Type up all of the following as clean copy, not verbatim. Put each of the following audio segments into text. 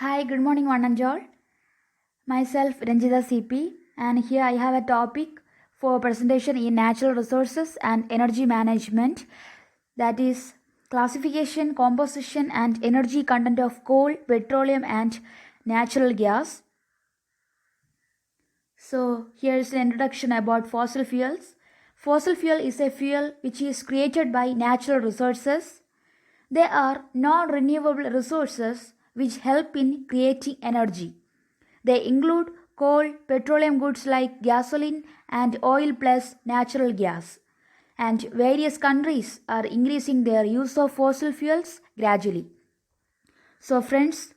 Hi, good morning, one and all. Myself, Ranjita CP, and here I have a topic for presentation in natural resources and energy management, that is classification, composition, and energy content of coal, petroleum, and natural gas. So, here is an introduction about fossil fuels. Fossil fuel is a fuel which is created by natural resources. They are non renewable resources which help in creating energy. They include coal, petroleum goods like gasoline and oil plus natural gas. And various countries are increasing their use of fossil fuels gradually. So, friends,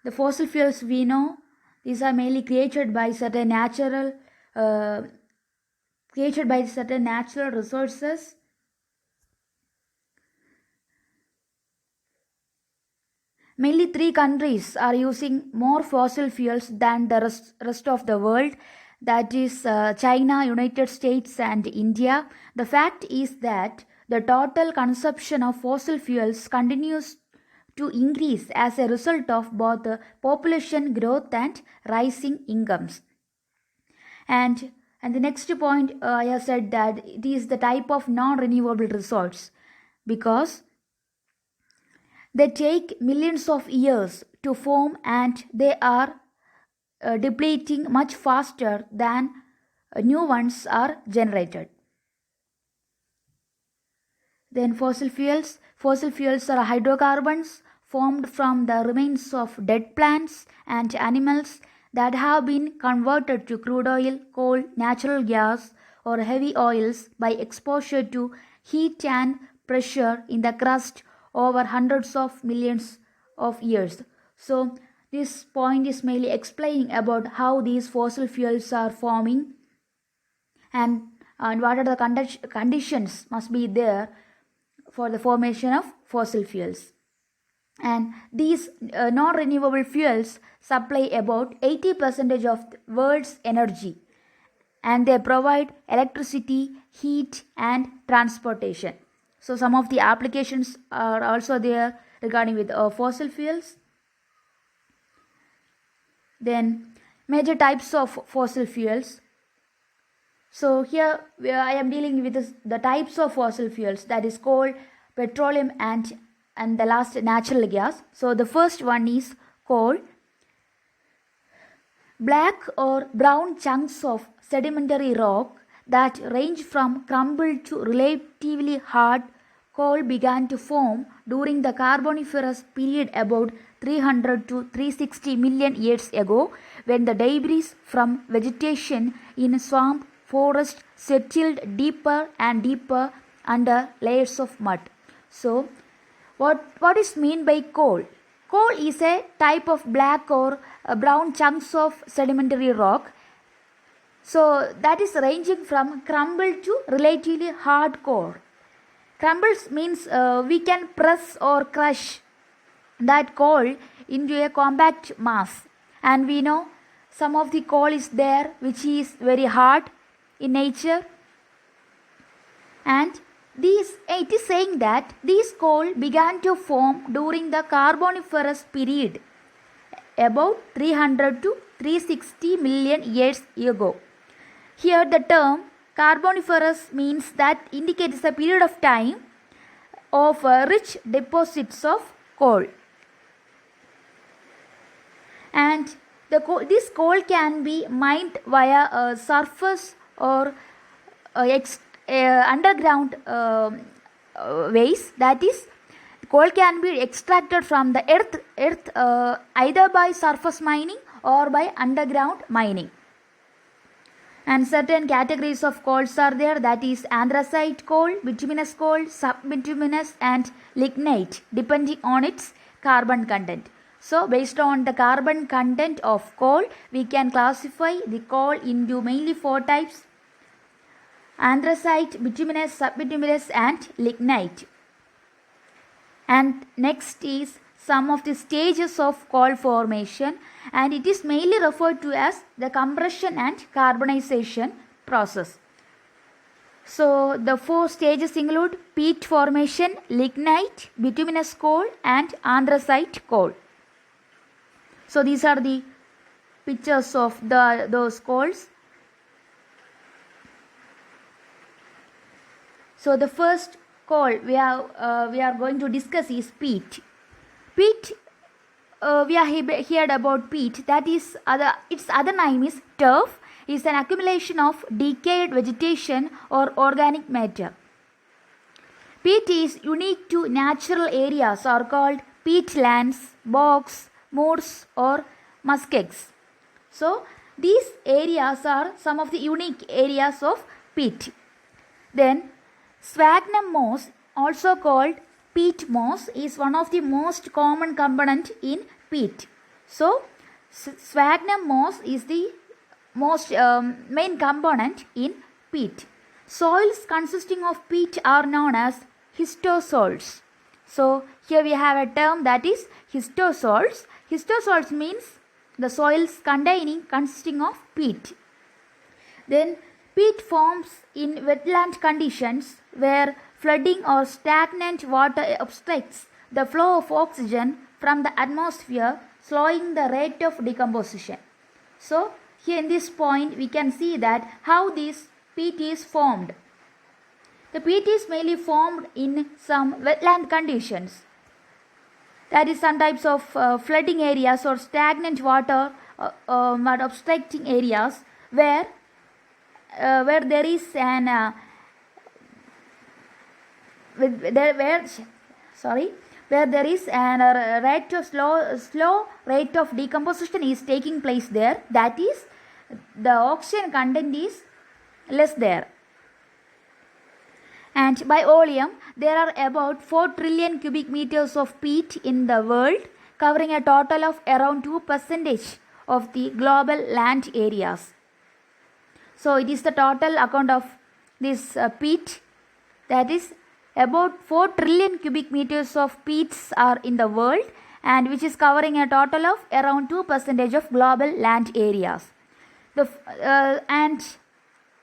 the fossil fuels we know, these are mainly created by certain natural resources. Mainly three countries are using more fossil fuels than the rest of the world, that is China, United States, and India. The fact is that the total consumption of fossil fuels continues to increase as a result of both population growth and rising incomes. And the next point, I have said that it is the type of non-renewable resource because they take millions of years to form and they are depleting much faster than new ones are generated. Then fossil fuels. Fossil fuels are hydrocarbons formed from the remains of dead plants and animals that have been converted to crude oil, coal, natural gas, or heavy oils by exposure to heat and pressure in the crust over hundreds of millions of years. So, this point is mainly explaining about how these fossil fuels are forming and, what are the conditions must be there for the formation of fossil fuels. And these non-renewable fuels supply about 80% of the world's energy, and they provide electricity, heat, and transportation. So some of the applications are also there regarding with fossil fuels. Then major types of fossil fuels. So here I am dealing with the types of fossil fuels, that is coal, petroleum, and the last natural gas. So the first one is coal. Black or brown chunks of sedimentary rock that range from crumbled to relatively hard coal began to form during the Carboniferous period about 300 to 360 million years ago, when the debris from vegetation in swamp forest settled deeper and deeper under layers of mud. So, what is meant by coal? Coal is a type of black or brown chunks of sedimentary rock. So that is ranging from crumbled to relatively hard core. Crumbles means we can press or crush that coal into a compact mass, and we know some of the coal is there which is very hard in nature, and it is saying that these coal began to form during the Carboniferous period about 300 to 360 million years ago. Here the term Carboniferous means that indicates a period of time of rich deposits of coal. And this coal can be mined via surface or underground ways, that is coal can be extracted from the earth either by surface mining or by underground mining. And certain categories of coals are there, that is anthracite coal, bituminous coal, subbituminous, and lignite, depending on its carbon content. So based on the carbon content of coal, we can classify the coal into mainly four types: anthracite, bituminous, subbituminous, and lignite. And next is some of the stages of coal formation, and it is mainly referred to as the compression and carbonization process. So the four stages include peat formation, lignite, bituminous coal, and anthracite coal. So these are the pictures of those coals. So the first coal we are going to discuss is peat. Peat, we are heard about peat. That is its other name is turf. Is an accumulation of decayed vegetation or organic matter. Peat is unique to natural areas are called peatlands, bogs, moors or muskeggs. So these areas are some of the unique areas of peat. Then sphagnum moss, also called peat moss, is one of the most common component in peat. So sphagnum moss is the most main component in peat. Soils consisting of peat are known as histosols. So here we have a term that is histosols. Histosols means the soils consisting of peat. Then peat forms in wetland conditions where flooding or stagnant water obstructs the flow of oxygen from the atmosphere, slowing the rate of decomposition. So here in this point we can see that how this peat is formed. The peat is mainly formed in some wetland conditions. That is some types of flooding areas or stagnant water obstructing areas where there is an where there is an rate of slow rate of decomposition is taking place there. That is, the oxygen content is less there. And by volume, there are about 4 trillion cubic meters of peat in the world, covering a total of around 2% of the global land areas. So it is the total account of this peat, that is about 4 trillion cubic meters of peats are in the world, and which is covering a total of around 2% of global land areas. And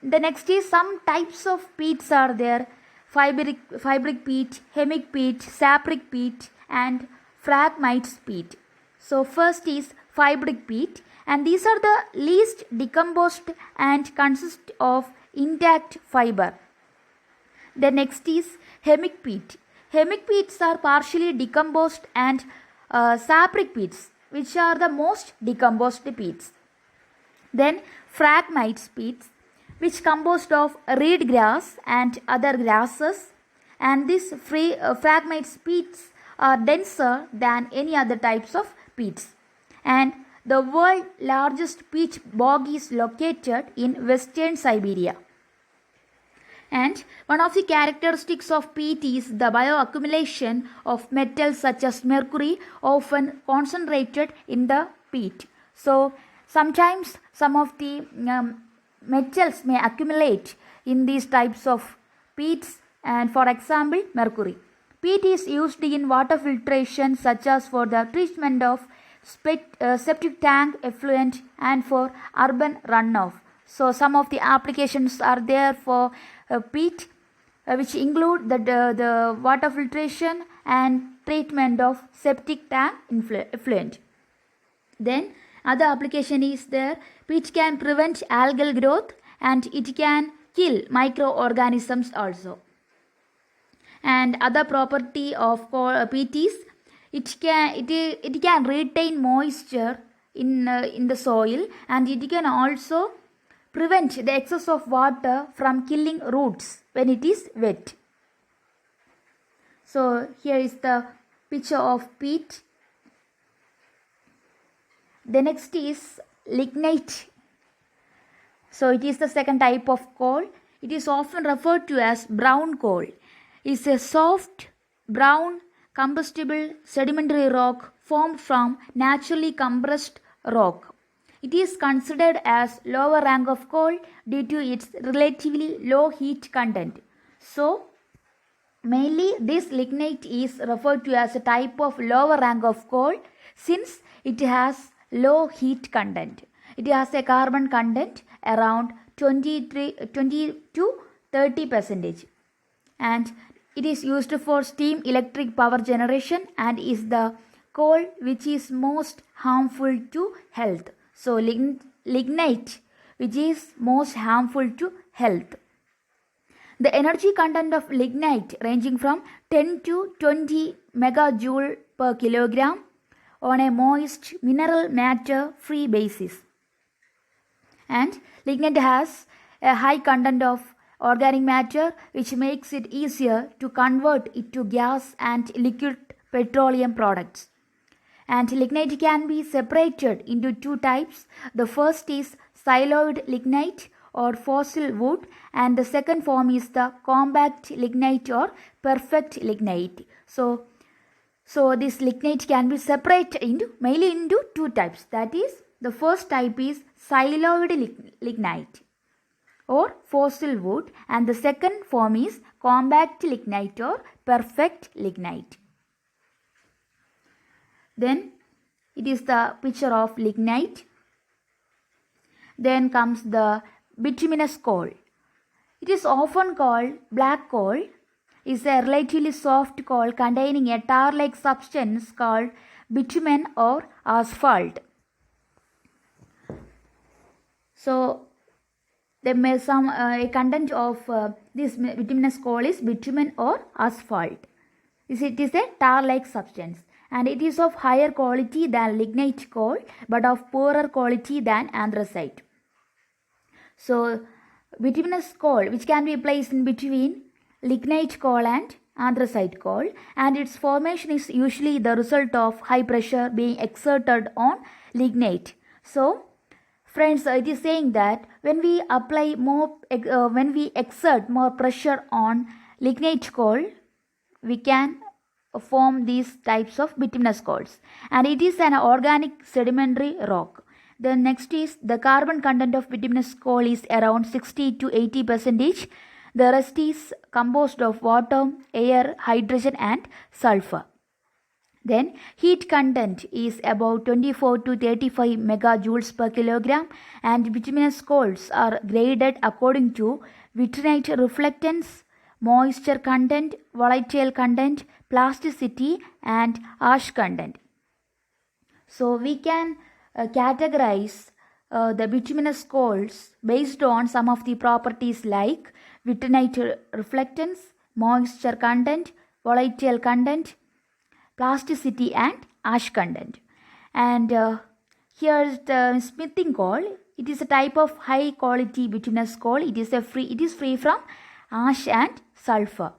the next is some types of peats are there: fibric peat, hemic peat, sapric peat and phragmites peat. So first is fibric peat, and these are the least decomposed and consist of intact fiber. The next is hemic peat. Hemic peats are partially decomposed, and sapric peats, which are the most decomposed peats. Then phragmites peats, which composed of reed grass and other grasses, and these phragmites peats are denser than any other types of peats. And the world's largest peat bog is located in western Siberia. And one of the characteristics of peat is the bioaccumulation of metals such as mercury, often concentrated in the peat. So sometimes some of the metals may accumulate in these types of peats, and for example mercury. Peat is used in water filtration, such as for the treatment of septic tank effluent and for urban runoff. So some of the applications are there for peat, which include the water filtration and treatment of septic tank effluent. Then other application is there: peat can prevent algal growth and it can kill microorganisms also. And other property of peat is it can retain moisture in the soil, and it can also prevent the excess of water from killing roots when it is wet. So here is the picture of peat. The next is lignite. So it is the second type of coal. It is often referred to as brown coal. It is a soft, brown, combustible sedimentary rock formed from naturally compressed rock. It is considered as lower rank of coal due to its relatively low heat content. So mainly this lignite is referred to as a type of lower rank of coal since it has low heat content. It has a carbon content around 20 to 30%, and it is used for steam electric power generation and is the coal which is most harmful to health. So lignite which is most harmful to health. The energy content of lignite ranging from 10 to 20 megajoule per kilogram on a moist mineral matter free basis. And lignite has a high content of organic matter which makes it easier to convert it to gas and liquid petroleum products. And lignite can be separated into two types. The first is siloid lignite or fossil wood, and the second form is the compact lignite or perfect lignite. So this lignite can be separated mainly into two types. That is, the first type is siloid lignite or fossil wood, and the second form is compact lignite or perfect lignite. Then it is the picture of lignite. Then comes the bituminous coal. It is often called black coal. It is a relatively soft coal containing a tar-like substance called bitumen or asphalt. So a content of this bituminous coal is bitumen or asphalt. It is a tar-like substance, and it is of higher quality than lignite coal but of poorer quality than anthracite. So bituminous coal, which can be placed in between lignite coal and anthracite coal, and its formation is usually the result of high pressure being exerted on lignite. So friends, it is saying that when we exert more pressure on lignite coal, we can form these types of bituminous coals, and it is an organic sedimentary rock. The next is the carbon content of bituminous coal is around 60 to 80%. The rest is composed of water, air, hydrogen and sulfur. Then heat content is about 24 to 35 megajoules per kilogram, and bituminous coals are graded according to vitrinite reflectance, moisture content, volatile content, plasticity and ash content. So we can categorize the bituminous coals based on some of the properties like vitrinite reflectance, moisture content, volatile content, plasticity and ash content. And here is the smithing coal. It is a type of high quality bituminous coal. It is free from ash and sulfur.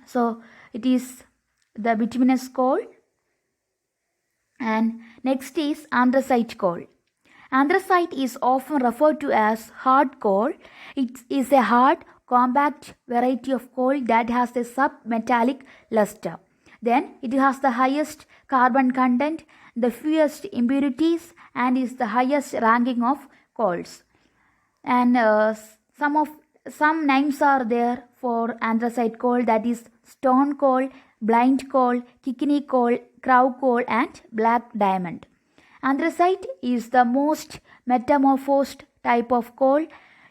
So it is the bituminous coal. And next is anthracite coal. Anthracite is often referred to as hard coal. It is a hard, compact variety of coal that has a submetallic luster. Then it has the highest carbon content, the fewest impurities, and is the highest ranking of coals. And some names are there for anthracite coal, that is stone coal, blind coal, kidney coal, crow coal and black diamond. Anthracite is the most metamorphosed type of coal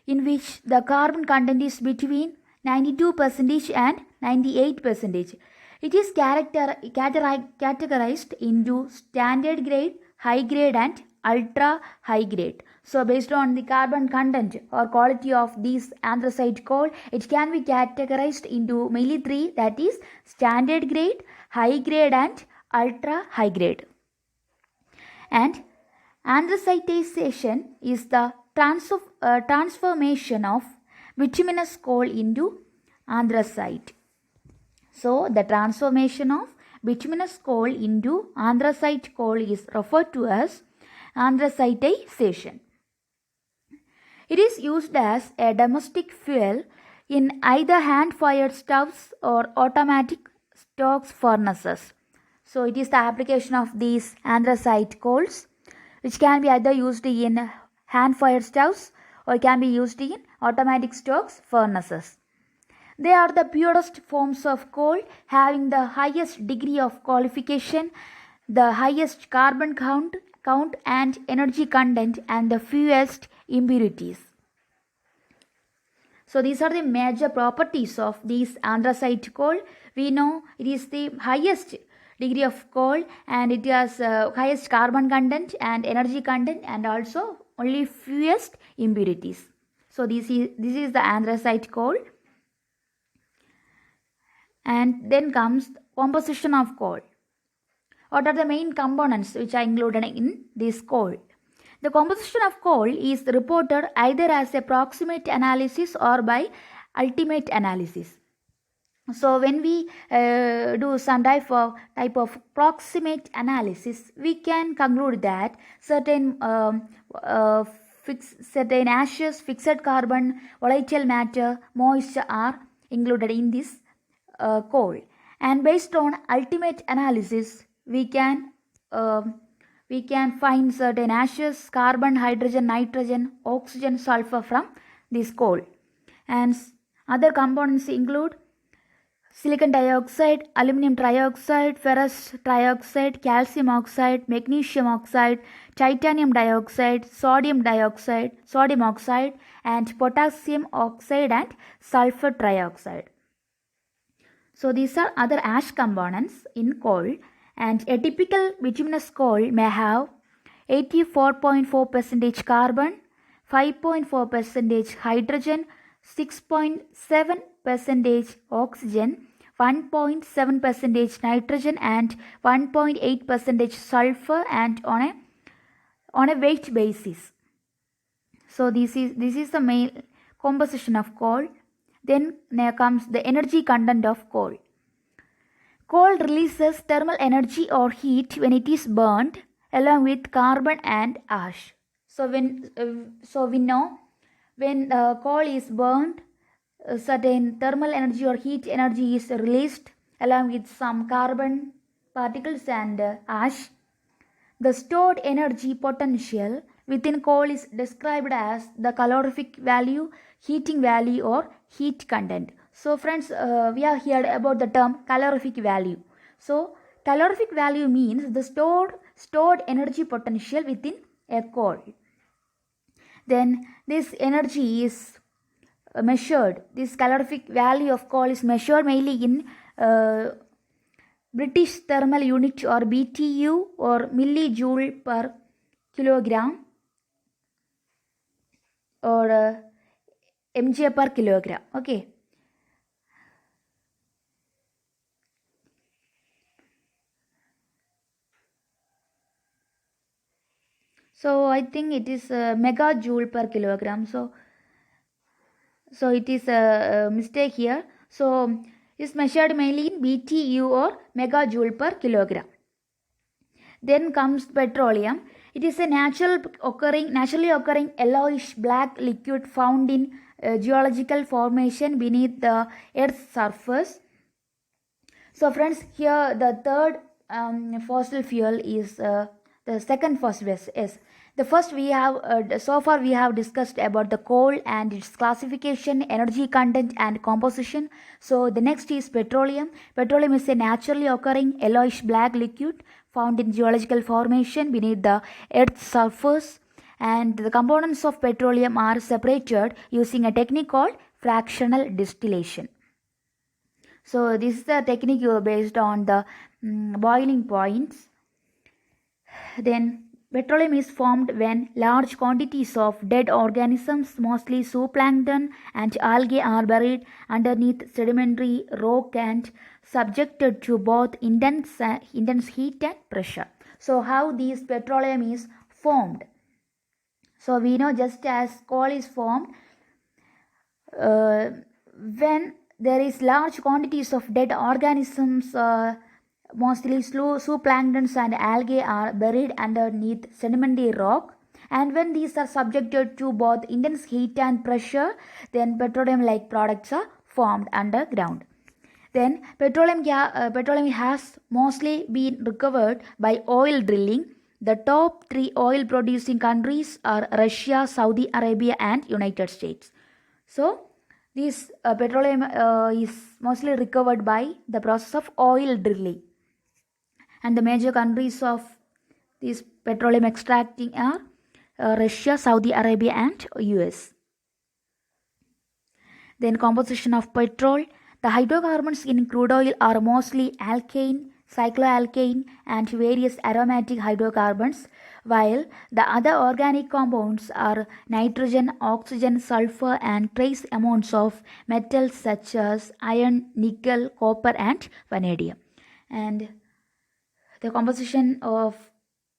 in which the carbon content is between 92% and 98%. It is categorized into standard grade, high grade and ultra high grade. So based on the carbon content or quality of this anthracite coal, it can be categorized into mainly three, that is standard grade, high grade and ultra high grade. And anthracitization is the transformation of bituminous coal into anthracite. So the transformation of bituminous coal into anthracite coal is referred to as anthracitization. It is used as a domestic fuel in either hand-fired stoves or automatic stokes furnaces. So it is the application of these anthracite coals which can be either used in hand-fired stoves or can be used in automatic stokes furnaces. They are the purest forms of coal, having the highest degree of qualification, the highest carbon count and energy content, and the fewest impurities. So these are the major properties of this anthracite coal. We know it is the highest degree of coal, and it has highest carbon content and energy content, and also only fewest impurities. So this is the anthracite coal. And then comes composition of coal. What are the main components which are included in this coal? The composition of coal is reported either as a proximate analysis or by ultimate analysis. So when we do some type of proximate analysis, we can conclude that certain certain ashes, fixed carbon, volatile matter, moisture are included in this coal. And based on ultimate analysis, we can find certain ashes, carbon, hydrogen, nitrogen, oxygen, sulfur from this coal. And other components include silicon dioxide, aluminum trioxide, ferrous trioxide, calcium oxide, magnesium oxide, titanium dioxide, sodium oxide, and potassium oxide and sulfur trioxide. So these are other ash components in coal, and a typical bituminous coal may have 84.4% carbon, 5.4% hydrogen, 6.7% oxygen, 1.7% nitrogen, and 1.8% sulfur, and on a weight basis. So this is the main composition of coal. Then there comes the energy content of coal. Coal releases thermal energy or heat when it is burned along with carbon and ash. So we know when coal is burned, certain thermal energy or heat energy is released along with some carbon particles and ash. The stored energy potential within coal is described as the calorific value, heating value, or heat content. So friends, we have heard about the term calorific value. So calorific value means the stored energy potential within a coal. Then this energy is measured. This calorific value of coal is measured mainly in British thermal unit or BTU or millijoule per kilogram or mj per kilogram. Okay. So I think it is megajoule per kilogram. So it is a mistake here. So is measured mainly in BTU or megajoule per kilogram. Then comes petroleum. It is a naturally occurring yellowish black liquid found in geological formation beneath the Earth's surface. So friends, here the third fossil fuel is the second fossil fuel is. The first we have so far we have discussed about the coal and its classification, energy content, and composition. So the next is petroleum. Petroleum is a naturally occurring yellowish black liquid found in geological formation beneath the Earth's surface, and the components of petroleum are separated using a technique called fractional distillation. So this is the technique based on the boiling points. Then petroleum is formed when large quantities of dead organisms, mostly zooplankton and algae, are buried underneath sedimentary rock and subjected to both intense heat and pressure. So how this petroleum is formed? So we know just as coal is formed when there is large quantities of dead organisms, mostly zooplanktons and algae, are buried underneath sedimentary rock, and when these are subjected to both intense heat and pressure, then petroleum like products are formed underground. Then petroleum has mostly been recovered by oil drilling. The top 3 oil producing countries are Russia, Saudi Arabia, and United States. So this petroleum is mostly recovered by the process of oil drilling, and the major countries of this petroleum extracting are Russia, Saudi Arabia, and US. Then composition of petrol. The hydrocarbons in crude oil are mostly alkane, cycloalkane, and various aromatic hydrocarbons, while the other organic compounds are nitrogen, oxygen, sulfur, and trace amounts of metals such as iron, nickel, copper, and vanadium. And the composition of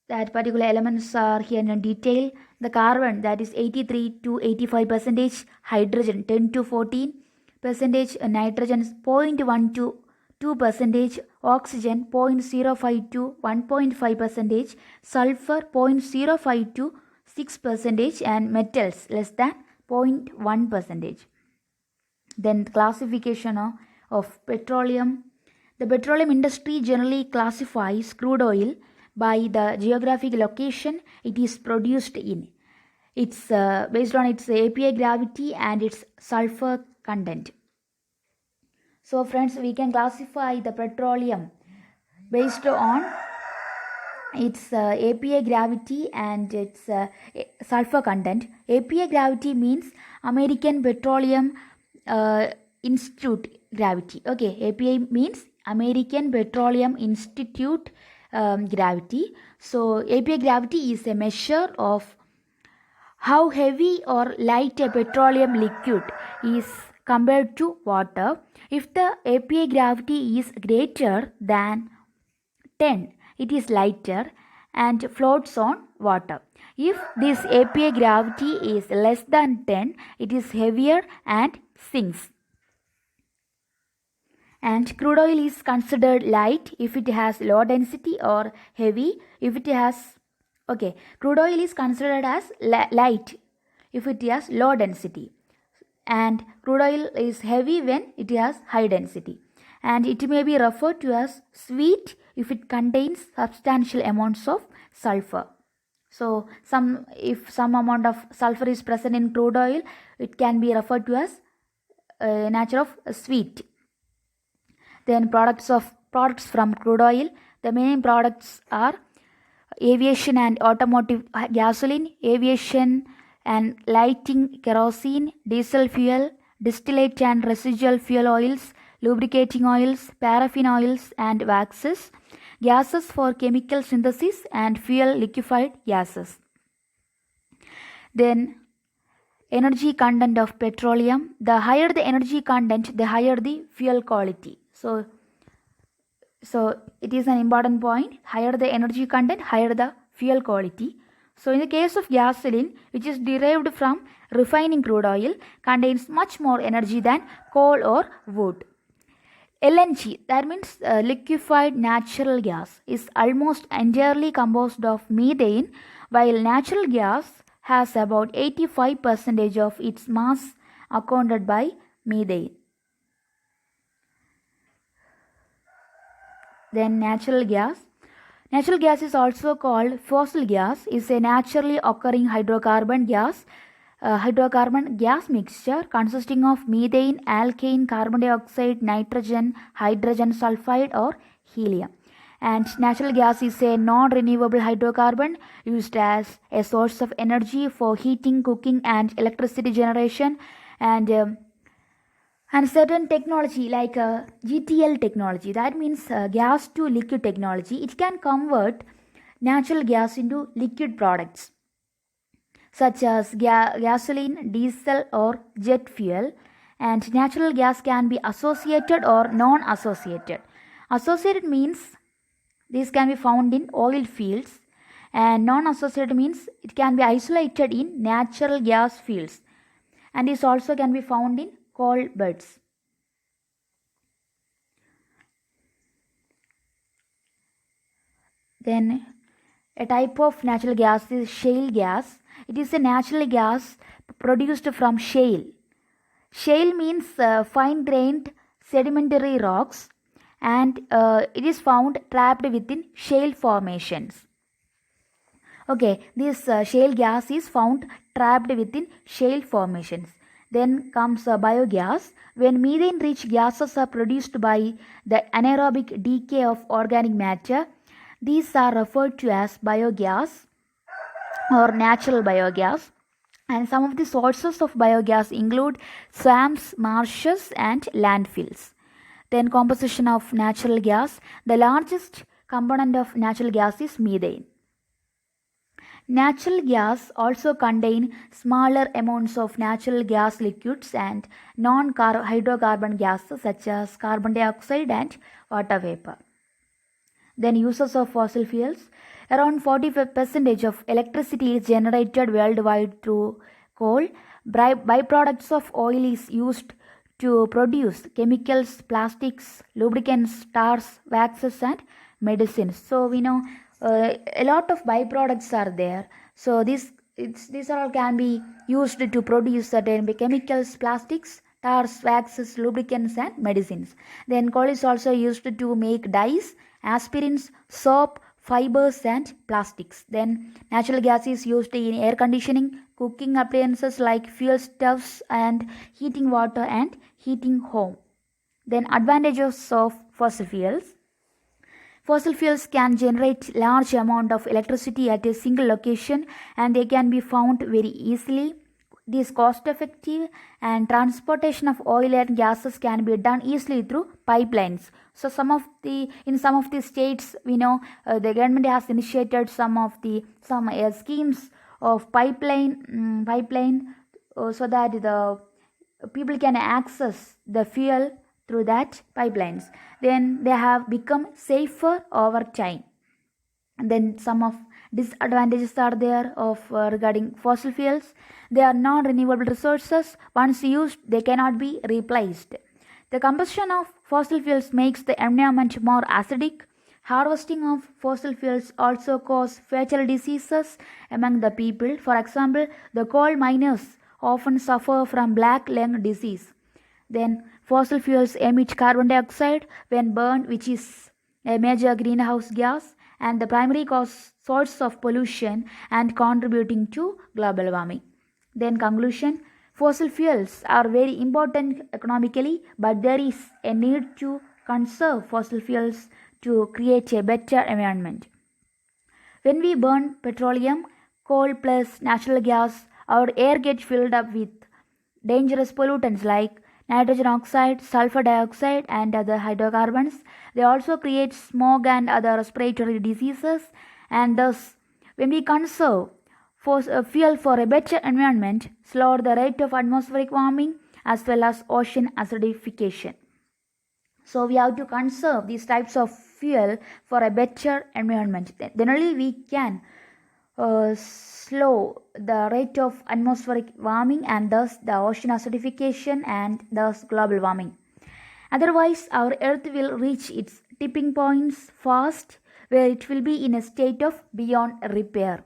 that particular elements are here in detail. The carbon, that is 83 to 85 percentage, hydrogen 10 to 14 percentage, nitrogen 0.1 to 2 percentage, oxygen 0.05 to 1.5 percentage, sulfur 0.05 to 6 percentage, and metals less than 0.1 percentage. Then classification of petroleum. The petroleum industry generally classifies crude oil by the geographic location it is produced in. It's based on its API gravity and its sulfur content. So friends, we can classify the petroleum based on its API gravity and its sulfur content. API gravity means American Petroleum Institute gravity. Okay, API means American Petroleum Institute gravity. So API gravity is a measure of how heavy or light a petroleum liquid is compared to water. If the API gravity is greater than 10, it is lighter and floats on water. If this API gravity is less than 10, it is heavier and sinks. And crude oil is considered light if it has low density, or heavy if it has, crude oil is considered as light if it has low density, and crude oil is heavy when it has high density. And it may be referred to as sweet if it contains substantial amounts of sulfur. So if some amount of sulfur is present in crude oil, it can be referred to as nature of sweet. Then products from crude oil. The main products are aviation and automotive gasoline, aviation and lighting kerosene, diesel fuel, distillate and residual fuel oils, lubricating oils, paraffin oils and waxes, gases for chemical synthesis, and fuel liquefied gases. Then energy content of petroleum. The higher the energy content, the higher the fuel quality. So it is an important point. Higher the energy content, higher the fuel quality. So in the case of gasoline, which is derived from refining crude oil, contains much more energy than coal or wood. LNG, that means liquefied natural gas, is almost entirely composed of methane, while natural gas has about 85% of its mass accounted by methane. Then natural gas. Natural gas is also called fossil gas, is a naturally occurring hydrocarbon gas mixture consisting of methane, alkane, carbon dioxide, nitrogen, hydrogen sulfide, or helium. And natural gas is a non-renewable hydrocarbon used as a source of energy for heating, cooking, and electricity generation. And certain technology like GTL technology, that means gas to liquid technology, it can convert natural gas into liquid products such as gasoline, diesel, or jet fuel. And natural gas can be associated or non-associated. Associated means these can be found in oil fields, and non-associated means it can be isolated in natural gas fields, and this also can be found in coal beds. Then a type of natural gas is shale gas. It is a natural gas produced from shale. Shale means fine-grained sedimentary rocks, and it is found trapped within shale formations. This shale gas is found trapped within shale formations. Then comes biogas. When methane-rich gases are produced by the anaerobic decay of organic matter, these are referred to as biogas or natural biogas. And some of the sources of biogas include swamps, marshes, and landfills. Then composition of natural gas. The largest component of natural gas is methane. Natural gas also contain smaller amounts of natural gas liquids and non-hydrocarbon gases such as carbon dioxide and water vapor. Then uses of fossil fuels. Around 45% of electricity is generated worldwide through coal. Byproducts of oil is used to produce chemicals, plastics, lubricants, tars, waxes and medicines. So we know a lot of byproducts are there. So these all can be used to produce certain chemicals, plastics, tars, waxes, lubricants and medicines. Then coal is also used to make dyes, aspirins, soap, fibers and plastics. Then natural gas is used in air conditioning, cooking appliances like fuel stoves and heating water and heating home. Then advantages of fossil fuels. Fossil fuels can generate large amount of electricity at a single location and they can be found very easily. It is cost effective and transportation of oil and gases can be done easily through pipelines. So in some of the states we know the government has initiated some schemes of pipeline so that the people can access the fuel through that pipelines. Then they have become safer over time. And then some of disadvantages are there of regarding fossil fuels. They are non-renewable resources. Once used, they cannot be replaced. The combustion of fossil fuels makes the environment more acidic. Harvesting of fossil fuels also cause fatal diseases among the people. For example, the coal miners often suffer from black lung disease. Then fossil fuels emit carbon dioxide when burned, which is a major greenhouse gas and the primary source of pollution and contributing to global warming. Then conclusion, fossil fuels are very important economically, but there is a need to conserve fossil fuels to create a better environment. When we burn petroleum, coal plus natural gas, our air gets filled up with dangerous pollutants like nitrogen oxide, sulfur dioxide and other hydrocarbons. They also create smog and other respiratory diseases, and thus when we conserve fuel for a better environment, slow the rate of atmospheric warming as well as ocean acidification. So we have to conserve these types of fuel for a better environment. Then only we can slow the rate of atmospheric warming and thus the ocean acidification and thus global warming. Otherwise, our earth will reach its tipping points fast where it will be in a state of beyond repair.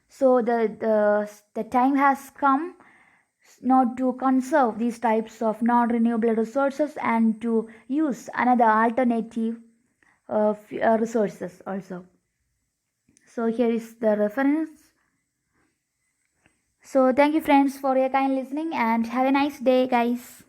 So the time has come not to conserve these types of non-renewable resources and to use another alternative resources also. So here is the reference. So thank you friends for your kind listening and have a nice day guys.